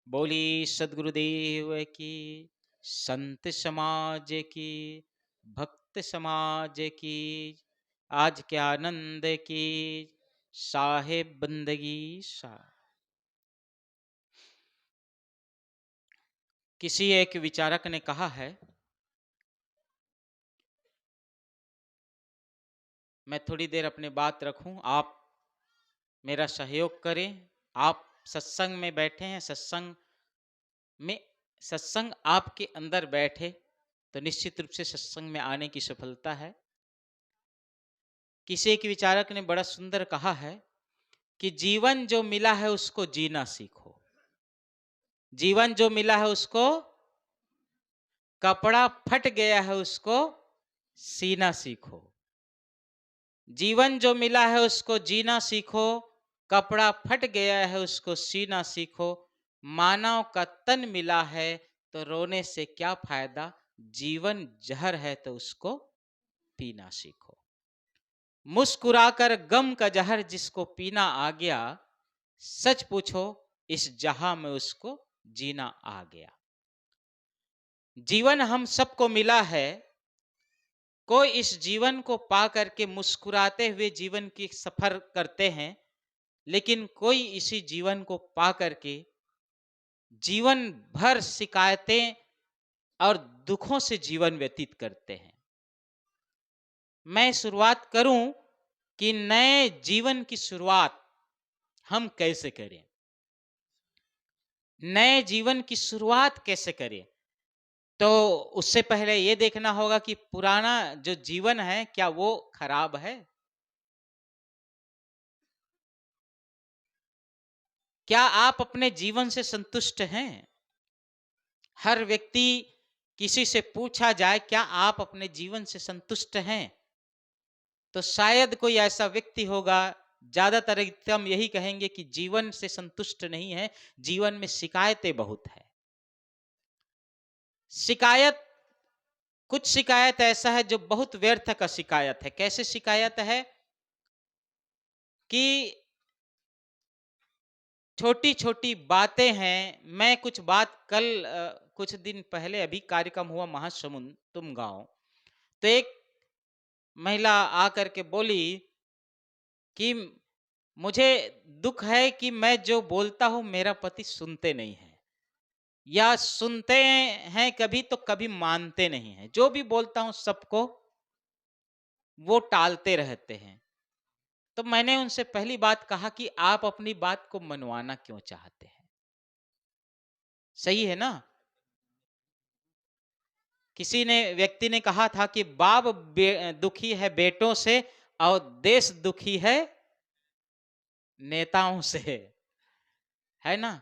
बोली सदगुरुदेव की, संत समाज की, भक्त समाज की, आज के आनंद की, साहेब बंदगी सा। किसी एक विचारक ने कहा है, मैं थोड़ी देर अपनी बात रखूं, आप मेरा सहयोग करें। आप सत्संग में बैठे हैं, में सत्संग आपके अंदर बैठे तो निश्चित रूप से सत्संग में आने की सफलता है। किसी एक विचारक ने बड़ा सुंदर कहा है कि जीवन जो मिला है उसको जीना सीखो। जीवन जो मिला है उसको, कपड़ा फट गया है उसको सीना सीखो। जीवन जो मिला है उसको जीना सीखो, कपड़ा फट गया है उसको सीना सीखो। मानव का तन मिला है तो रोने से क्या फायदा, जीवन जहर है तो उसको पीना सीखो। मुस्कुराकर गम का जहर जिसको पीना आ गया, सच पूछो इस जहां में उसको जीना आ गया। जीवन हम सबको मिला है, कोई इस जीवन को पा करके मुस्कुराते हुए जीवन की सफर करते हैं, लेकिन कोई इसी जीवन को पा करके जीवन भर शिकायतें और दुखों से जीवन व्यतीत करते हैं। मैं शुरुआत करूं कि नए जीवन की शुरुआत हम कैसे करें, नए जीवन की शुरुआत कैसे करें। तो उससे पहले ये देखना होगा कि पुराना जो जीवन है क्या वो खराब है, क्या आप अपने जीवन से संतुष्ट हैं। हर व्यक्ति, किसी से पूछा जाए क्या आप अपने जीवन से संतुष्ट हैं, तो शायद कोई ऐसा व्यक्ति होगा, ज्यादातर एकदम यही कहेंगे कि जीवन से संतुष्ट नहीं है, जीवन में शिकायतें बहुत है। शिकायत, कुछ शिकायत ऐसा है जो बहुत व्यर्थ का शिकायत है। कैसे शिकायत है कि छोटी छोटी बातें हैं। मैं कुछ बात कल कुछ दिन पहले अभी कार्यक्रम हुआ महासमुंद तुम गांव, तो एक महिला आकर के बोली कि मुझे दुख है कि मैं जो बोलता हूं मेरा पति सुनते नहीं है, या सुनते हैं कभी तो कभी मानते नहीं हैं, जो भी बोलता हूं सबको वो टालते रहते हैं। तो मैंने उनसे पहली बात कहा कि आप अपनी बात को मनवाना क्यों चाहते हैं, सही है ना। किसी ने व्यक्ति ने कहा था कि बाप दुखी है बेटों से और देश दुखी है नेताओं से, है ना।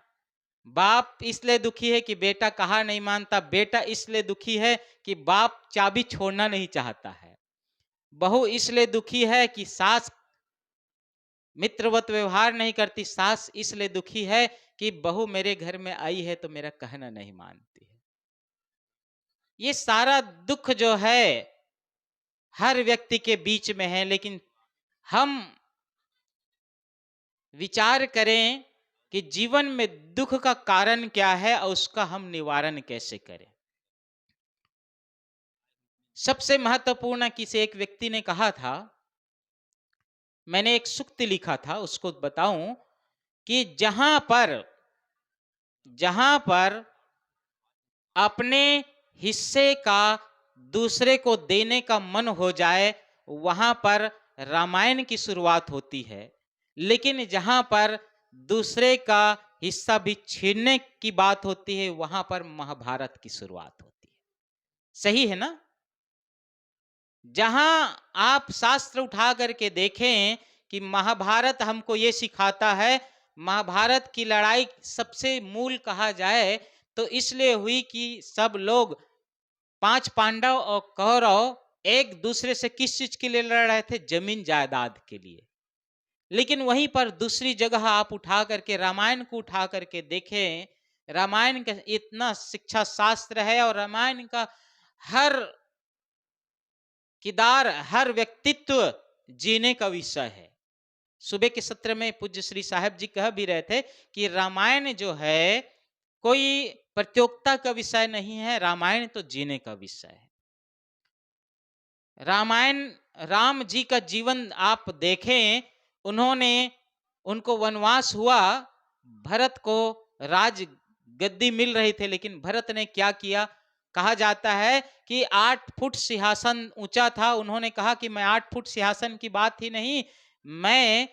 बाप इसलिए दुखी है कि बेटा कहा नहीं मानता, बेटा इसलिए दुखी है कि बाप चाबी छोड़ना नहीं चाहता है, बहू इसलिए दुखी है कि सास मित्रवत व्यवहार नहीं करती, सास इसलिए दुखी है कि बहू मेरे घर में आई है तो मेरा कहना नहीं मानती है। ये सारा दुख जो है हर व्यक्ति के बीच में है, लेकिन हम विचार करें कि जीवन में दुख का कारण क्या है और उसका हम निवारण कैसे करें। सबसे महत्वपूर्ण किसी एक व्यक्ति ने कहा था, मैंने एक सूक्ति लिखा था उसको बताऊं कि जहां पर अपने हिस्से का दूसरे को देने का मन हो जाए वहां पर रामायण की शुरुआत होती है, लेकिन जहां पर दूसरे का हिस्सा भी छीनने की बात होती है वहां पर महाभारत की शुरुआत होती है, सही है ना। जहां आप शास्त्र उठा करके देखें कि महाभारत हमको ये सिखाता है, महाभारत की लड़ाई सबसे मूल कहा जाए तो इसलिए हुई कि सब लोग, पांच पांडव और कौरव एक दूसरे से किस चीज के लिए लड़ रहे थे, जमीन जायदाद के लिए। लेकिन वहीं पर दूसरी जगह आप उठा करके रामायण को उठा करके देखें, रामायण का इतना शिक्षा शास्त्र है और रामायण का हर किरदार, हर व्यक्तित्व जीने का विषय है। सुबह के सत्र में पूज्य श्री साहब जी कह भी रहे थे कि रामायण जो है कोई प्रतियोगिता का विषय नहीं है, रामायण तो जीने का विषय है। रामायण, राम जी का जीवन आप देखें, उन्होंने, उनको वनवास हुआ, भरत को राज गद्दी मिल रही थी, लेकिन भरत ने क्या किया? कहा जाता है कि 8 फुट सिंहासन ऊंचा था, उन्होंने कहा कि मैं 8 फुट सिंहासन की बात ही नहीं, मैं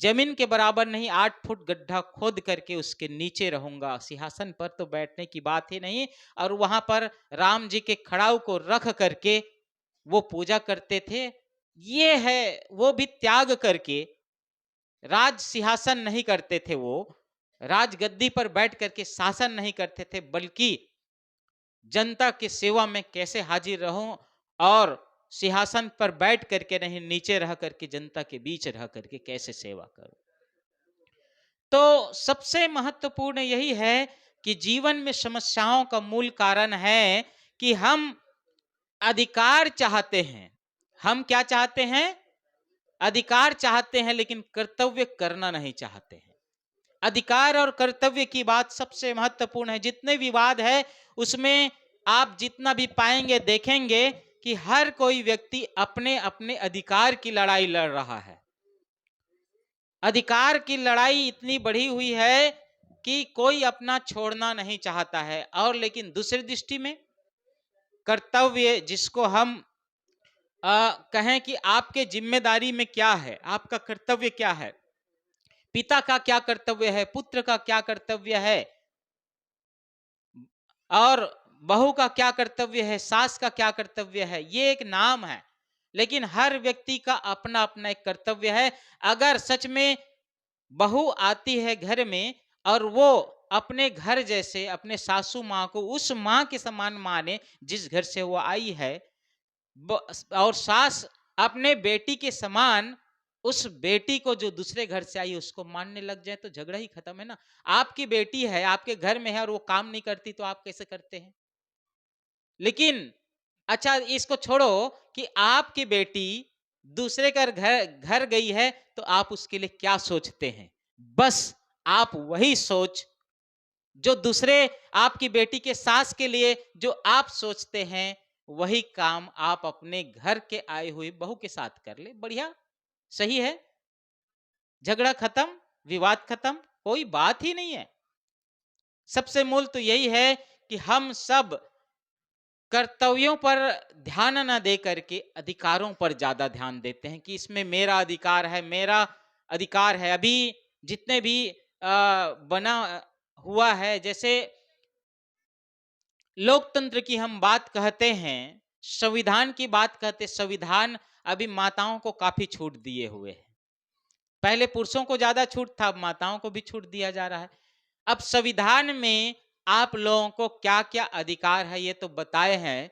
जमीन के बराबर नहीं 8 फुट गड्ढा खोद करके उसके नीचे रहूंगा, सिंहासन पर तो बैठने की बात ही नहीं। और वहां पर राम जी के खड़ाऊ को रख करके वो पूजा करते थे। ये है, वो भी त्याग करके, राज सिंहासन नहीं करते थे, वो राज गद्दी पर बैठ करके शासन नहीं करते थे, बल्कि जनता की सेवा में कैसे हाजिर रहूं, और सिंहासन पर बैठ करके नहीं, नीचे रह करके जनता के बीच रह करके कैसे सेवा करूं। तो सबसे महत्वपूर्ण यही है कि जीवन में समस्याओं का मूल कारण है कि हम अधिकार चाहते हैं। हम क्या चाहते हैं? अधिकार चाहते हैं, लेकिन कर्तव्य करना नहीं चाहते हैं। अधिकार और कर्तव्य की बात सबसे महत्वपूर्ण है। जितने विवाद है उसमें आप जितना भी पाएंगे, देखेंगे कि हर कोई व्यक्ति अपने अपने अधिकार की लड़ाई लड़ रहा है। अधिकार की लड़ाई इतनी बढ़ी हुई है कि कोई अपना छोड़ना नहीं चाहता है। और लेकिन दूसरी दृष्टि में कर्तव्य, जिसको हम कहें कि आपके जिम्मेदारी में क्या है, आपका कर्तव्य क्या है, पिता का क्या कर्तव्य है, पुत्र का क्या कर्तव्य है, और बहू का क्या कर्तव्य है, सास का क्या कर्तव्य है, ये एक नाम है, लेकिन हर व्यक्ति का अपना अपना एक कर्तव्य है। अगर सच में बहू आती है घर में और वो अपने घर जैसे अपने सासू माँ को उस माँ के समान माने जिस घर से वो आई है, और सास अपने बेटी के समान उस बेटी को जो दूसरे घर से आई उसको मानने लग जाए, तो झगड़ा ही खत्म है ना। आपकी बेटी है, आपके घर में है, और वो काम नहीं करती तो आप कैसे करते हैं? लेकिन अच्छा, इसको छोड़ो कि आपकी बेटी दूसरे का घर घर गई है तो आप उसके लिए क्या सोचते हैं? बस आप वही सोच जो दूसरे, आपकी बेटी के सास के लिए जो आप सोचते हैं, वही काम आप अपने घर के आई हुई बहू के साथ कर ले, बढ़िया, सही है, झगड़ा खत्म, विवाद खत्म, कोई बात ही नहीं है। सबसे मूल तो यही है कि हम सब कर्तव्यों पर ध्यान न दे करके अधिकारों पर ज्यादा ध्यान देते हैं कि इसमें मेरा अधिकार है, मेरा अधिकार है। अभी जितने भी बना हुआ है, जैसे लोकतंत्र की हम बात कहते हैं, संविधान की बात कहते, संविधान अभी माताओं को काफी छूट दिए हुए है। पहले पुरुषों को ज्यादा छूट था, अब माताओं को भी छूट दिया जा रहा है। अब संविधान में आप लोगों को क्या क्या अधिकार है ये तो बताए हैं,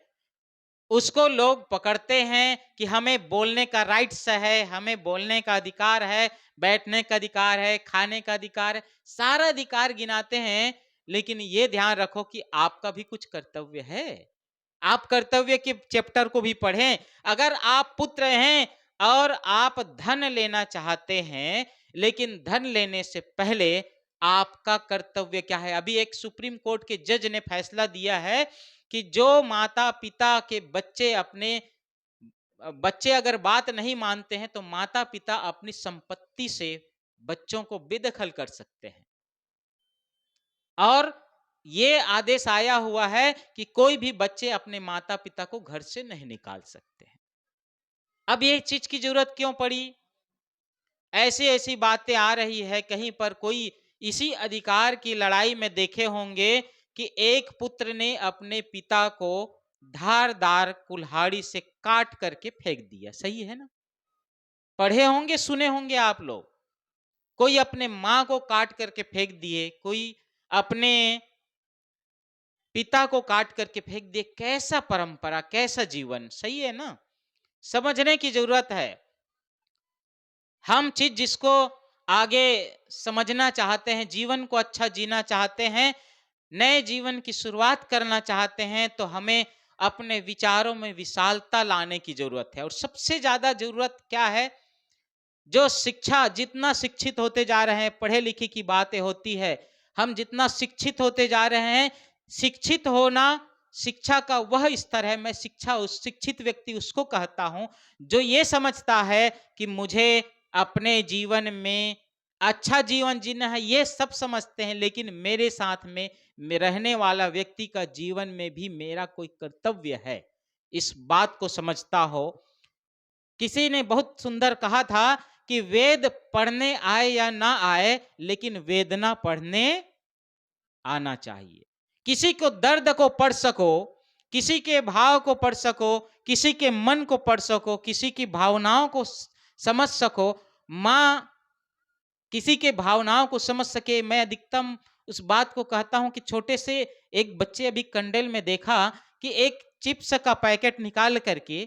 उसको लोग पकड़ते हैं कि हमें बोलने का राइट्स है, हमें बोलने का अधिकार है, बैठने का अधिकार है, खाने का अधिकार है, सारा अधिकार गिनाते हैं। लेकिन ये ध्यान रखो कि आपका भी कुछ कर्तव्य है। आप कर्तव्य के चैप्टर को भी पढ़ें। अगर आप पुत्र हैं और आप धन लेना चाहते हैं, लेकिन धन लेने से पहले आपका कर्तव्य क्या है? अभी एक सुप्रीम कोर्ट के जज ने फैसला दिया है कि जो माता पिता के बच्चे अपने बच्चे अगर बात नहीं मानते हैं तो माता पिता अपनी संपत्ति से बच्चों को बेदखल कर सकते हैं। और ये आदेश आया हुआ है कि कोई भी बच्चे अपने माता पिता को घर से नहीं निकाल सकते हैं। अब ये चीज की जरूरत क्यों पड़ी? ऐसी ऐसी बातें आ रही है, कहीं पर कोई इसी अधिकार की लड़ाई में देखे होंगे कि एक पुत्र ने अपने पिता को धारदार कुल्हाड़ी से काट करके फेंक दिया, सही है ना? पढ़े होंगे, सुने होंगे आप लोग। कोई अपने माँ को काट करके फेंक दिए, कोई अपने पिता को काट करके फेंक दिए। कैसा परंपरा, कैसा जीवन, सही है ना? समझने की जरूरत है। हम चीज जिसको आगे समझना चाहते हैं, जीवन को अच्छा जीना चाहते हैं, नए जीवन की शुरुआत करना चाहते हैं, तो हमें अपने विचारों में विशालता लाने की जरूरत है। और सबसे ज्यादा जरूरत क्या है? जो शिक्षा, जितना शिक्षित होते जा रहे हैं, पढ़े लिखे की बातें होती है, हम जितना शिक्षित होते जा रहे हैं, शिक्षित होना शिक्षा का वह स्तर है, मैं शिक्षा उस शिक्षित व्यक्ति उसको कहता हूं जो ये समझता है कि मुझे अपने जीवन में अच्छा जीवन जीना है, ये सब समझते हैं, लेकिन मेरे साथ में रहने वाला व्यक्ति का जीवन में भी मेरा कोई कर्तव्य है, इस बात को समझता हो। किसी ने बहुत सुंदर कहा था कि वेद पढ़ने आए या ना आए, लेकिन वेदना पढ़ने आना चाहिए। किसी को दर्द को पढ़ सको, किसी के भाव को पढ़ सको, किसी के मन को पढ़ सको, किसी की भावनाओं को समझ सको। माँ किसी के भावनाओं को समझ सके। मैं अधिकतम उस बात को कहता हूं कि छोटे से एक बच्चे, अभी कंडेल में देखा कि एक चिप्स का पैकेट निकाल करके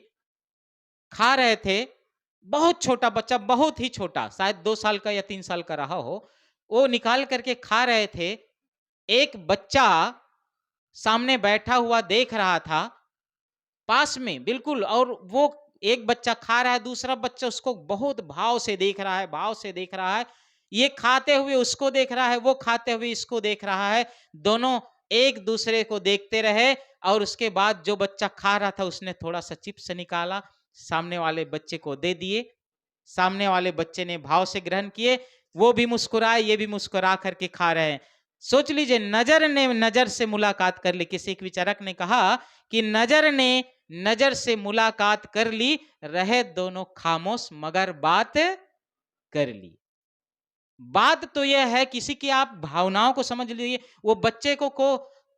खा रहे थे। बहुत छोटा बच्चा, बहुत ही छोटा, शायद 2 साल का या 3 साल का रहा हो, वो निकाल करके खा रहे थे। एक बच्चा सामने बैठा हुआ देख रहा था, पास में बिल्कुल, और वो एक बच्चा खा रहा है, दूसरा बच्चा उसको बहुत भाव से देख रहा है, भाव से देख रहा है। ये खाते हुए उसको देख रहा है, वो खाते हुए इसको देख रहा है। दोनों एक दूसरे को देखते रहे, और उसके बाद जो बच्चा खा रहा था उसने थोड़ा सा चिप्स निकाला, सामने वाले बच्चे को दे दिए। सामने वाले बच्चे ने भाव से ग्रहण किए, वो भी मुस्कुराए, ये भी मुस्कुरा करके खा रहे हैं। सोच लीजिए, नजर ने नजर से मुलाकात कर ली। किसी एक विचारक ने कहा कि नजर ने नजर से मुलाकात कर ली, रहे दोनों खामोश मगर बात कर ली। बात तो यह है, किसी की आप भावनाओं को समझ लीजिए। वो बच्चे को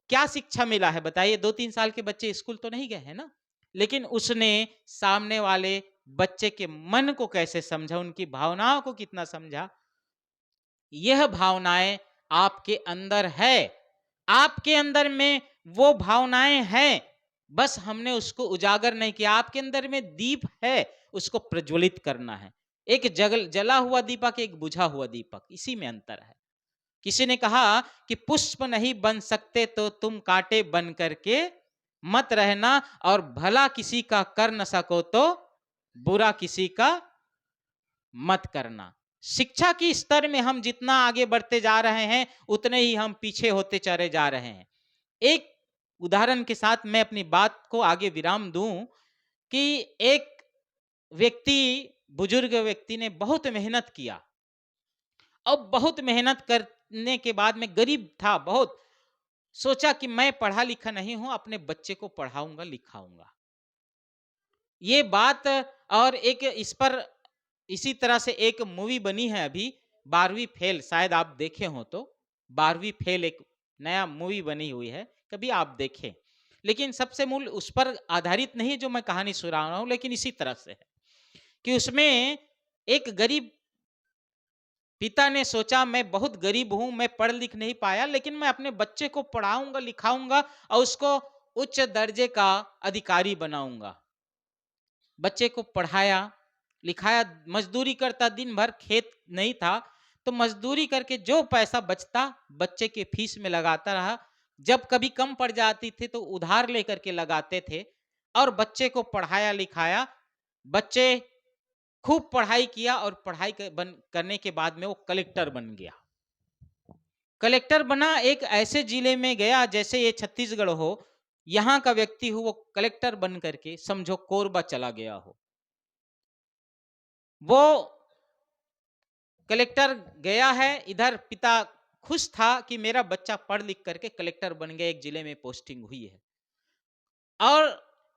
क्या शिक्षा मिला है बताइए? 2-3 साल के बच्चे स्कूल तो नहीं गए हैं ना, लेकिन उसने सामने वाले बच्चे के मन को कैसे समझा, उनकी भावनाओं को कितना समझा। यह भावनाएं आपके अंदर है, आपके अंदर में वो भावनाएं हैं, बस हमने उसको उजागर नहीं किया। आपके अंदर में दीप है, उसको प्रज्वलित करना है। एक जला हुआ दीपक, एक बुझा हुआ दीपक, इसी में अंतर है। किसी ने कहा कि पुष्प नहीं बन सकते तो तुम कांटे बन करके मत रहना, और भला किसी का कर न सको तो बुरा किसी का मत करना। शिक्षा की स्तर में हम जितना आगे बढ़ते जा रहे हैं, उतने ही हम पीछे होते चले जा रहे हैं। एक उदाहरण के साथ मैं अपनी बात को आगे विराम दूं कि एक व्यक्ति, बुजुर्ग व्यक्ति ने बहुत मेहनत किया। अब बहुत मेहनत करने के बाद में, गरीब था बहुत, सोचा कि मैं पढ़ा लिखा नहीं हूं, अपने बच्चे को पढ़ाऊंगा लिखाऊंगा। ये बात, और एक इस पर इसी तरह से एक मूवी बनी है अभी, 12वीं फेल, शायद आप देखे हो तो। 12वीं फेल एक नया मूवी बनी हुई है, कभी आप देखें। लेकिन सबसे मूल उस पर आधारित नहीं जो मैं कहानी सुना रहा हूं, लेकिन इसी तरह से है कि उसमें एक गरीब पिता ने सोचा, मैं बहुत गरीब हूं, मैं पढ़ लिख नहीं पाया, लेकिन मैं अपने बच्चे को पढ़ाऊंगा लिखाऊंगा और उसको उच्च दर्जे का अधिकारी बनाऊंगा। बच्चे को पढ़ाया लिखाया, मजदूरी करता, दिन भर खेत नहीं था तो मजदूरी करके जो पैसा बचता बच्चे के फीस में लगाता रहा। जब कभी कम पड़ जाती थी तो उधार लेकर के लगाते थे, और बच्चे को पढ़ाया लिखाया। बच्चे खूब पढ़ाई किया, और पढ़ाई करने के बाद में वो कलेक्टर बन गया। कलेक्टर बना, एक ऐसे जिले में गया जैसे ये छत्तीसगढ़ हो, यहां का व्यक्ति हो, वो कलेक्टर बन करके समझो कोरबा चला गया हो। वो कलेक्टर गया है, इधर पिता खुश था कि मेरा बच्चा पढ़ लिख करके कलेक्टर बन गया, एक जिले में पोस्टिंग हुई है। और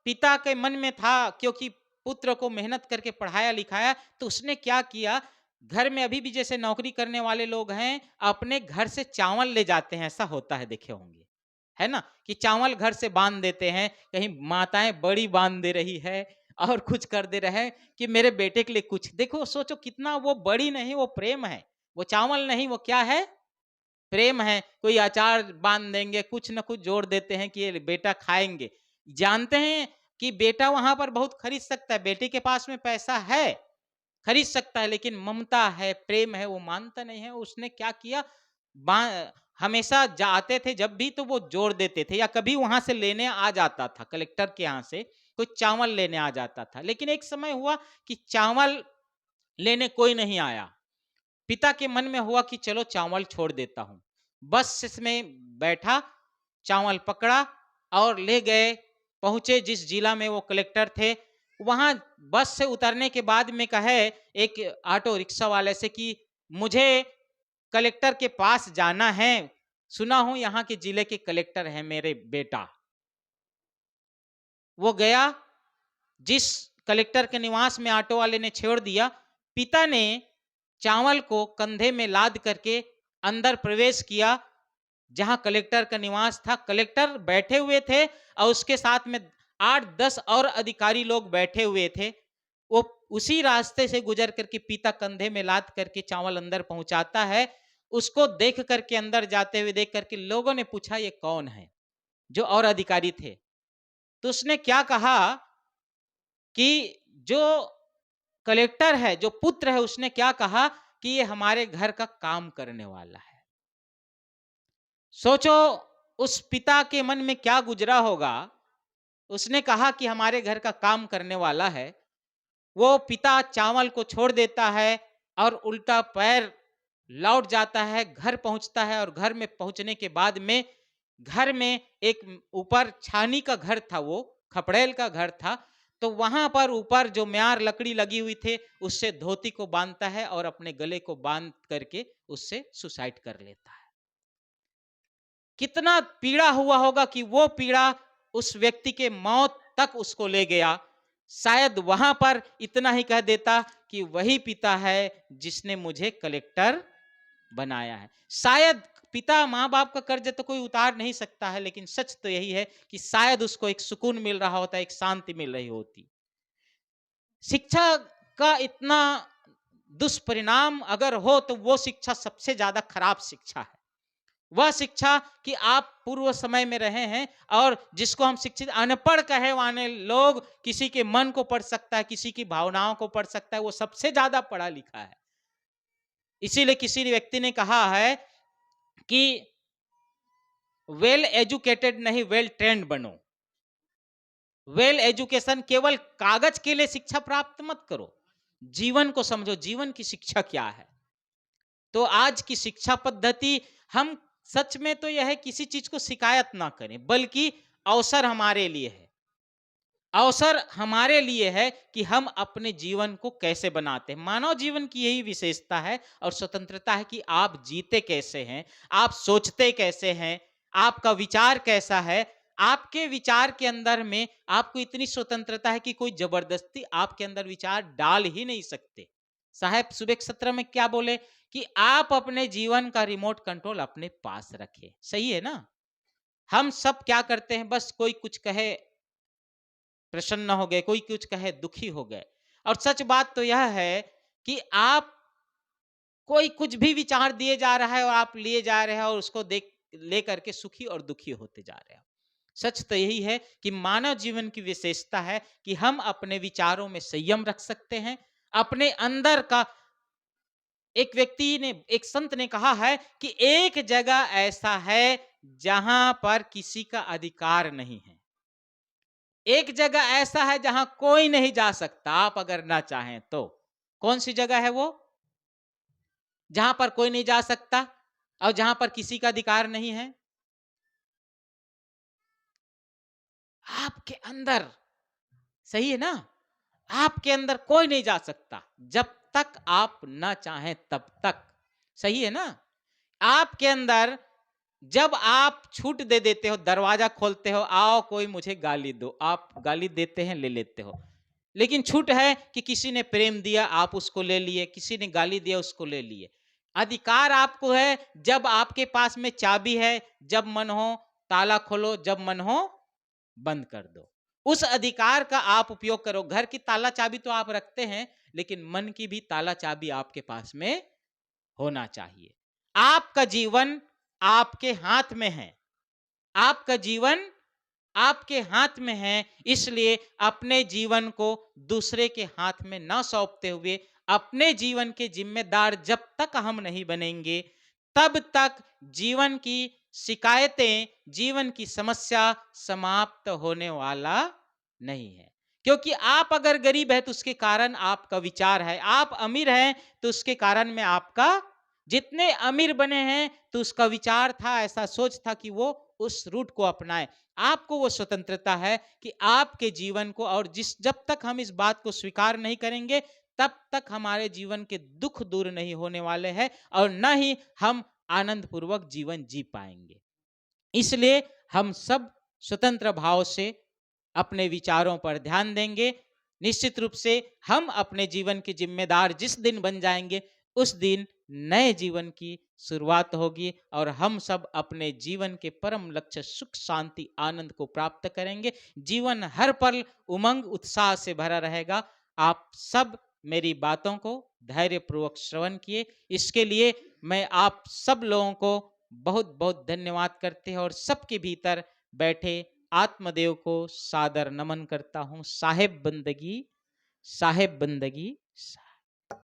पिता के मन में था, क्योंकि पुत्र को मेहनत करके पढ़ाया लिखाया, तो उसने क्या किया, घर में अभी भी जैसे नौकरी करने वाले लोग हैं, अपने घर से चावल ले जाते हैं, ऐसा होता है, देखे होंगे, है ना, कि चावल घर से बांध देते हैं। कहीं माताएं बड़ी बांध दे रही है और कुछ कर दे रहे हैं कि मेरे बेटे के लिए कुछ, देखो सोचो कितना वो बड़ी नहीं, वो प्रेम है, वो चावल नहीं, वो क्या है, प्रेम है। कोई अचार बांध देंगे, कुछ ना कुछ जोड़ देते हैं कि ये बेटा खाएंगे। जानते हैं कि बेटा वहां पर बहुत खरीद सकता है, बेटे के पास में पैसा है, खरीद सकता है, लेकिन ममता है, प्रेम है, वो मानता नहीं है। उसने क्या किया, हमेशा जाते थे जब भी तो वो जोड़ देते थे, या कभी वहां से लेने आ जाता था, कलेक्टर के यहाँ से कोई चावल लेने आ जाता था। लेकिन एक समय हुआ कि चावल लेने कोई नहीं आया। पिता के मन में हुआ कि चलो चावल छोड़ देता हूं। बस में बैठा, चावल पकड़ा और ले गए, पहुंचे जिस जिला में वो कलेक्टर थे। वहां बस से उतरने के बाद में कहे एक ऑटो रिक्शा वाले से कि मुझे कलेक्टर के पास जाना है, सुना हूं यहाँ के जिले के कलेक्टर हैं मेरे बेटा। वो गया, जिस कलेक्टर के निवास में ऑटो वाले ने छोड़ दिया, पिता ने चावल को कंधे में लाद करके अंदर प्रवेश किया जहां कलेक्टर का निवास था। कलेक्टर बैठे हुए थे और उसके साथ में 8-10 और अधिकारी लोग बैठे हुए थे। वो उसी रास्ते से गुजर करके पिता कंधे में लाद करके चावल अंदर पहुंचाता है। उसको देख करके, अंदर जाते हुए देख करके लोगों ने पूछा ये कौन है, जो और अधिकारी थे। तो उसने क्या कहा कि जो कलेक्टर है, जो पुत्र है, उसने क्या कहा कि ये हमारे घर का काम करने वाला है। सोचो उस पिता के मन में क्या गुजरा होगा। उसने कहा कि हमारे घर का काम करने वाला है। वो पिता चावल को छोड़ देता है और उल्टा पैर लौट जाता है, घर पहुंचता है। और घर में पहुंचने के बाद में घर में एक ऊपर छानी का घर था, वो खपड़ेल का घर था। तो वहां पर ऊपर जो म्यार लकड़ी लगी हुई थे, उससे धोती को बांधता है और अपने गले को बांध करके उससे सुसाइड कर लेता है। कितना पीड़ा हुआ होगा कि वो पीड़ा उस व्यक्ति के मौत तक उसको ले गया। शायद वहां पर इतना ही कह देता कि वही पिता है जिसने मुझे कलेक्टर बनाया है। शायद पिता माँ बाप का कर्ज तो कोई उतार नहीं सकता है, लेकिन सच तो यही है कि शायद उसको एक सुकून मिल रहा होता, एक शांति मिल रही होती। शिक्षा का इतना दुष्परिणाम अगर हो तो वो शिक्षा सबसे ज्यादा खराब शिक्षा है। वह शिक्षा कि आप पूर्व समय में रहे हैं और जिसको हम शिक्षित अनपढ़ कहे वाले लोग, किसी के मन को पढ़ सकता है, किसी की भावनाओं को पढ़ सकता है, वो सबसे ज्यादा पढ़ा लिखा है। इसीलिए किसी व्यक्ति ने कहा है कि वेल एजुकेटेड नहीं, वेल ट्रेंड बनो। वेल एजुकेशन केवल कागज के लिए शिक्षा प्राप्त मत करो, जीवन को समझो, जीवन की शिक्षा क्या है। तो आज की शिक्षा पद्धति, हम सच में तो यह है किसी चीज को शिकायत ना करें, बल्कि अवसर हमारे लिए है। अवसर हमारे लिए है कि हम अपने जीवन को कैसे बनाते हैं। मानव जीवन की यही विशेषता है और स्वतंत्रता है कि आप जीते कैसे हैं, आप सोचते कैसे हैं, आपका विचार कैसा है। आपके विचार के अंदर में आपको इतनी स्वतंत्रता है कि कोई जबरदस्ती आपके अंदर विचार डाल ही नहीं सकते। साहब सुबह सत्र में क्या बोले कि आप अपने जीवन का रिमोट कंट्रोल अपने पास रखें। सही है ना? हम सब क्या करते हैं, बस कोई कुछ कहे प्रसन्न हो गए, कोई कुछ कहे दुखी हो गए। और सच बात तो यह है कि आप कोई कुछ भी विचार दिए जा रहा है और आप लिए जा रहे हैं और उसको देख लेकर के सुखी और दुखी होते जा रहे हैं। सच तो यही है कि मानव जीवन की विशेषता है कि हम अपने विचारों में संयम रख सकते हैं। अपने अंदर का, एक व्यक्ति ने, एक संत ने कहा है कि एक जगह ऐसा है जहां पर किसी का अधिकार नहीं है। एक जगह ऐसा है जहां कोई नहीं जा सकता, आप अगर ना चाहें तो। कौन सी जगह है वो? जहां पर कोई नहीं जा सकता और जहां पर किसी का अधिकार नहीं है। आपके अंदर, सही है ना? आपके अंदर कोई नहीं जा सकता जब तक आप ना चाहें तब तक। सही है ना? आपके अंदर जब आप छूट दे देते हो, दरवाजा खोलते हो, आओ कोई मुझे गाली दो, आप गाली देते हैं, ले लेते हो। लेकिन छूट है कि किसी ने प्रेम दिया, आप उसको ले लिए, किसी ने गाली दिया, उसको ले लिए। अधिकार आपको है जब आपके पास में चाबी है, जब मन हो ताला खोलो, जब मन हो बंद कर दो। उस अधिकार का आप उपयोग करो। घर की ताला चाबी तो आप रखते हैं, लेकिन मन की भी ताला चाबी आपके पास में होना चाहिए। आपका जीवन आपके हाथ में है। आपका जीवन आपके हाथ में है। इसलिए अपने जीवन को दूसरे के हाथ में ना सौंपते हुए, अपने जीवन के जिम्मेदार जब तक हम नहीं बनेंगे, तब तक जीवन की शिकायतें, जीवन की समस्या समाप्त होने वाला नहीं है। क्योंकि आप अगर गरीब है तो उसके कारण आपका विचार है, आप अमीर हैं तो उसके कारण में आपका जितने अमीर बने हैं तो उसका विचार था, ऐसा सोच था कि वो उस रूट को अपनाए। आपको वो स्वतंत्रता है कि आपके जीवन को, और जिस जब तक हम इस बात को स्वीकार नहीं करेंगे तब तक हमारे जीवन के दुख दूर नहीं होने वाले हैं और न ही हम आनंद पूर्वक जीवन जी पाएंगे। इसलिए हम सब स्वतंत्र भाव से अपने विचारों पर ध्यान देंगे। निश्चित रूप से हम अपने जीवन के जिम्मेदार जिस दिन बन जाएंगे उस दिन नए जीवन की शुरुआत होगी और हम सब अपने जीवन के परम लक्ष्य सुख शांति आनंद को प्राप्त करेंगे। जीवन हर पल उमंग उत्साह से भरा रहेगा। आप सब मेरी बातों को धैर्यपूर्वक श्रवण किए, इसके लिए मैं आप सब लोगों को बहुत बहुत धन्यवाद करते हैं और सबके भीतर बैठे आत्मदेव को सादर नमन करता हूं। साहेब बंदगी, साहेब बंदगी।